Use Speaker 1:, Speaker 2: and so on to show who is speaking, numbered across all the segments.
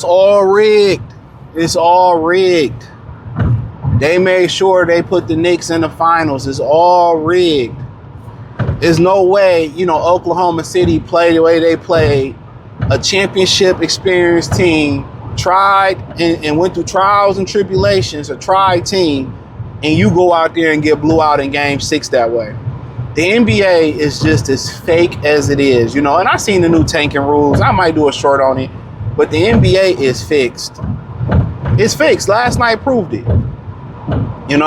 Speaker 1: all rigged. It's all rigged. They made sure they put the Knicks in the finals. It's all rigged. There's no way, Oklahoma City played the way they played. A championship experienced team, tried and went through trials and tribulations, a tried team, and you go out there and get blew out in game 6 that way. The NBA is just as fake as it is, and I seen the new tanking rules. I might do a short on it, but the NBA is fixed. It's fixed. Last night proved it, And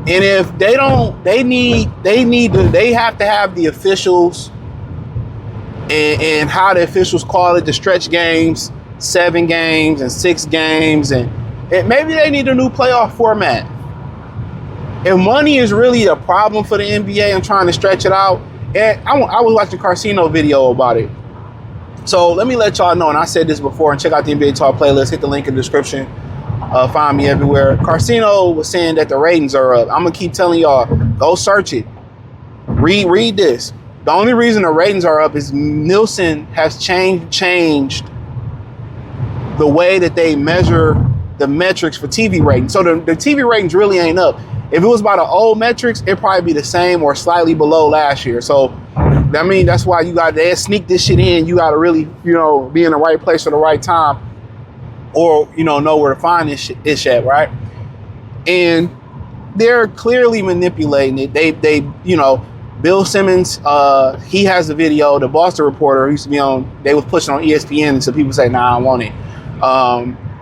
Speaker 1: if they don't, they have to have the officials and how the officials call it, the stretch games, 7 games and 6 games, and maybe they need a new playoff format. If money is really a problem for the NBA and trying to stretch it out, and I was watching Carcino video about it. So let me let y'all know, and I said this before, and check out the NBA Talk playlist, hit the link in the description, find me everywhere. Carcino was saying that the ratings are up. I'm gonna keep telling y'all, go search it. Read this. The only reason the ratings are up is Nielsen has changed the way that they measure the metrics for TV ratings. So the TV ratings really ain't up. If it was by the old metrics, it'd probably be the same or slightly below last year. So, that's why they sneak this shit in. You got to really, be in the right place at the right time, or, know where to find this shit at, right? And they're clearly manipulating it. They Bill Simmons, he has the video. The Boston Reporter used to be on, they was pushing on ESPN, and so people say, nah, I don't want it.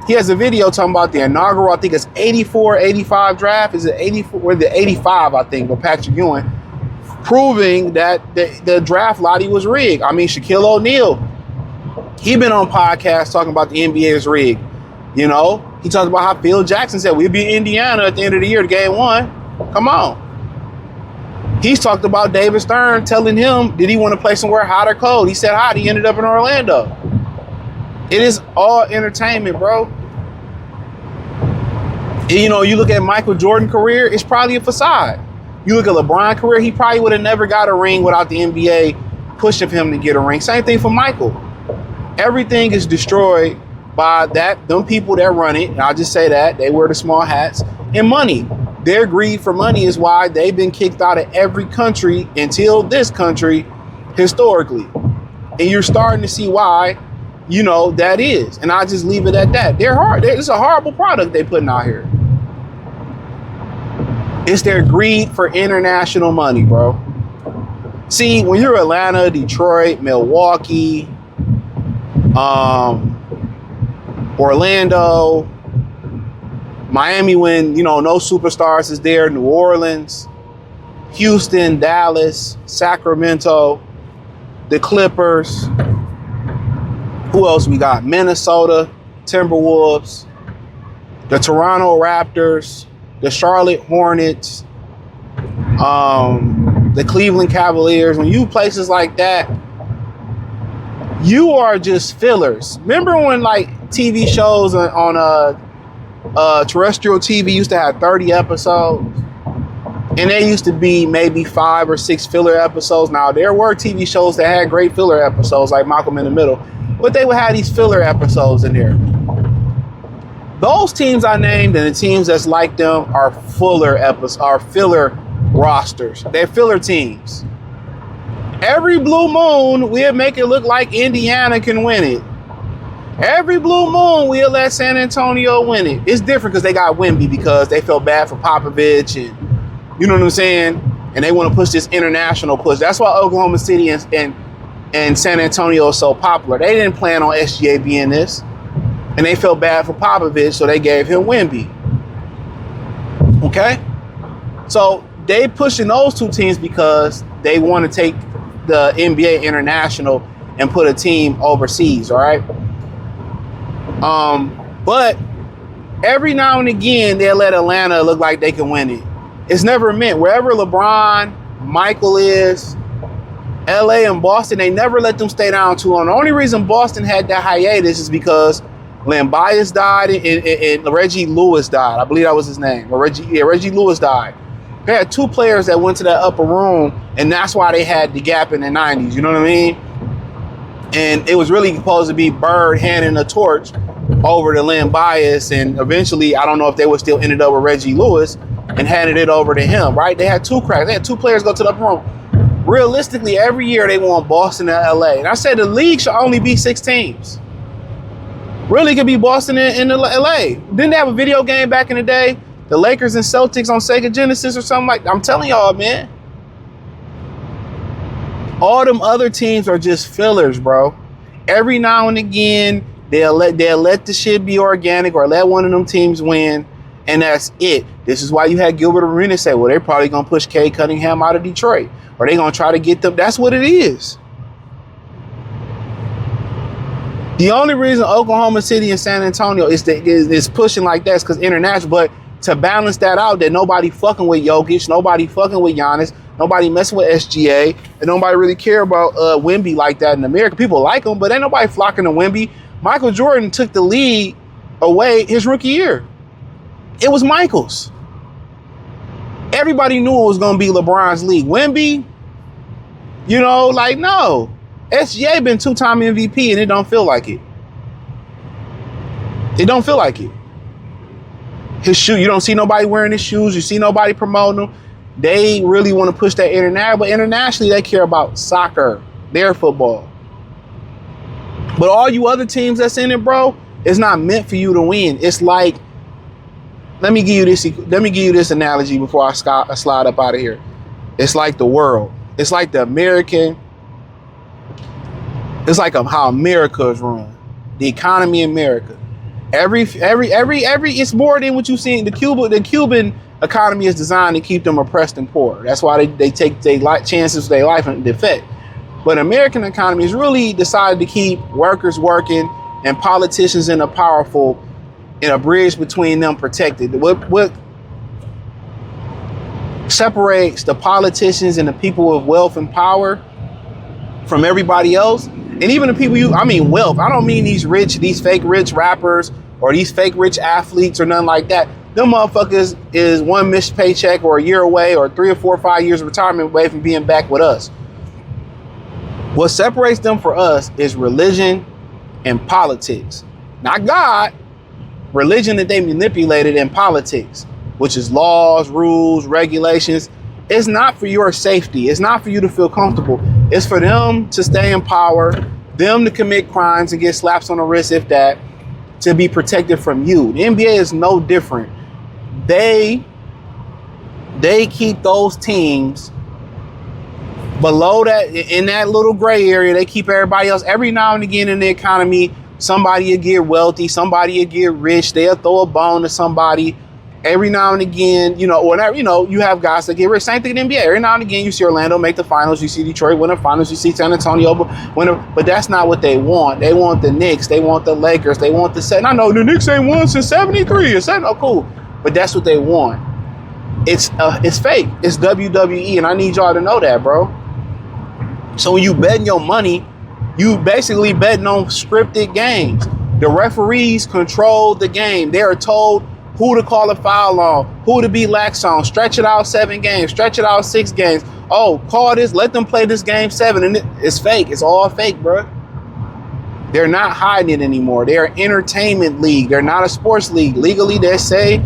Speaker 1: He has a video talking about the inaugural, I think it's 84, 85 draft. Is it 84 or the 85, I think, with Patrick Ewing, proving that the draft lottery was rigged. I mean, Shaquille O'Neal, he been on podcasts talking about the NBA is rigged. He talked about how Phil Jackson said, we'll be in Indiana at the end of the year to game 1. Come on. He's talked about David Stern telling him, did he want to play somewhere hot or cold? He said hot. He ended up in Orlando. It is all entertainment, bro. You look at Michael Jordan's career, it's probably a facade. You look at LeBron's career, he probably would have never got a ring without the NBA pushing for him to get a ring. Same thing for Michael. Everything is destroyed by them people that run it. And I'll just say that. They wear the small hats. And money. Their greed for money is why they've been kicked out of every country until this country historically. And you're starting to see why that is. And I just leave it at that. They're hard. It's a horrible product they putting out here. It's their greed for international money, bro. See, when you're Atlanta, Detroit, Milwaukee, Orlando, Miami, when, no superstars is there, New Orleans, Houston, Dallas, Sacramento, the Clippers. Who else we got? Minnesota, Timberwolves, the Toronto Raptors, the Charlotte Hornets, the Cleveland Cavaliers. When you places like that, you are just fillers. Remember when TV shows on terrestrial TV used to have 30 episodes? And there used to be maybe 5 or 6 filler episodes. Now, there were TV shows that had great filler episodes like Malcolm in the Middle, but they would have these filler episodes in there. Those teams I named and the teams that's like them are filler rosters. They're filler teams. Every blue moon, we'll make it look like Indiana can win it. Every blue moon, we'll let San Antonio win it. It's different because they got Wemby because they felt bad for Popovich and you know what I'm saying? And they want to push this international push. That's why Oklahoma City and San Antonio is so popular. They didn't plan on SGA being this. And they felt bad for Popovich, so they gave him Wemby. Okay? So they pushing those two teams because they want to take the NBA international and put a team overseas, all right? But every now and again, they'll let Atlanta look like they can win it. It's never meant. Wherever LeBron, Michael is, LA and Boston, they never let them stay down too long. The only reason Boston had that hiatus is because Len Bias died and Reggie Lewis died. I believe that was his name. Reggie Lewis died. They had 2 players that went to that upper room, and that's why they had the gap in the 90s. You know what I mean? And it was really supposed to be Bird handing the torch over to Len Bias, and eventually, I don't know if they would still ended up with Reggie Lewis and handed it over to him, right? They had two cracks. They had two players go to the upper room. Realistically, every year they want Boston and LA. And I said the league should only be 6 teams. Really could be Boston and LA. Didn't they have a video game back in the day? The Lakers and Celtics on Sega Genesis or something like that? I'm telling y'all, man. All them other teams are just fillers, bro. Every now and again, they'll let the shit be organic or let one of them teams win, and that's it. This is why you had Gilbert Arenas say, well, they're probably going to push Cade Cunningham out of Detroit, or they're going to try to get them. That's what it is. The only reason Oklahoma City and San Antonio is pushing like that is because international, but to balance that out, that nobody fucking with Jokic, nobody fucking with Giannis, nobody messing with SGA, and nobody really care about Wemby like that in America. People like him, but ain't nobody flocking to Wemby. Michael Jordan took the lead away his rookie year. It was Michael's. Everybody knew it was going to be LeBron's league. Wemby, you know, like, no. SGA been 2-time MVP, and it don't feel like it. It don't feel like it. His shoe, you don't see nobody wearing his shoes. You see nobody promoting them. They really want to push that international, but internationally they care about soccer, their football. But all you other teams that's in it, bro, it's not meant for you to win. It's like, let me give you this analogy before I slide up out of here. It's like the world. It's like the American. It's like how America is run. The economy in America. Every it's more than what you see. The Cuban economy is designed to keep them oppressed and poor. That's why they take chances with their life and defect. But American economy is really decided to keep workers working and politicians and the powerful in a bridge between them protected. What separates the politicians and the people of wealth and power from everybody else, and even the people wealth. I don't mean these fake rich rappers or these fake rich athletes or nothing like that. Them motherfuckers is one missed paycheck or a year away or 3 or 4 or 5 years of retirement away from being back with us. What separates them from us is religion and politics. Not God, religion that they manipulated in politics, which is laws, rules, regulations. It's not for your safety. It's not for you to feel comfortable. It's for them to stay in power, them to commit crimes and get slaps on the wrist, if that, to be protected from you. The NBA is no different. They keep those teams below that, in that little gray area. They keep everybody else. Every now and again in the economy, somebody will get wealthy, somebody will get rich. They'll throw a bone to somebody. Every now and again, whenever, you have guys that get rich. Same thing in the NBA. Every now and again, you see Orlando make the finals. You see Detroit win the finals. You see San Antonio win. But that's not what they want. They want the Knicks. They want the Lakers. They want the set. I know the Knicks ain't won since '73. Oh, cool. But that's what they want. It's fake. It's WWE, and I need y'all to know that, bro. So when you betting your money, you basically betting on scripted games. The referees control the game. They are told who to call a foul on, who to be lax on, stretch it out 7 games, stretch it out 6 games. Oh, call this, let them play this game 7. And it's fake. It's all fake, bro. They're not hiding it anymore. They're an entertainment league. They're not a sports league. Legally, they say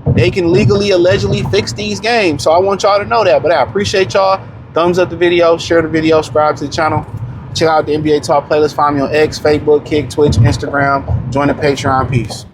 Speaker 1: they can legally, allegedly fix these games. So I want y'all to know that. But I appreciate y'all. Thumbs up the video, share the video, subscribe to the channel. Check out the NBA Talk playlist. Find me on X, Facebook, Kick, Twitch, Instagram. Join the Patreon. Peace.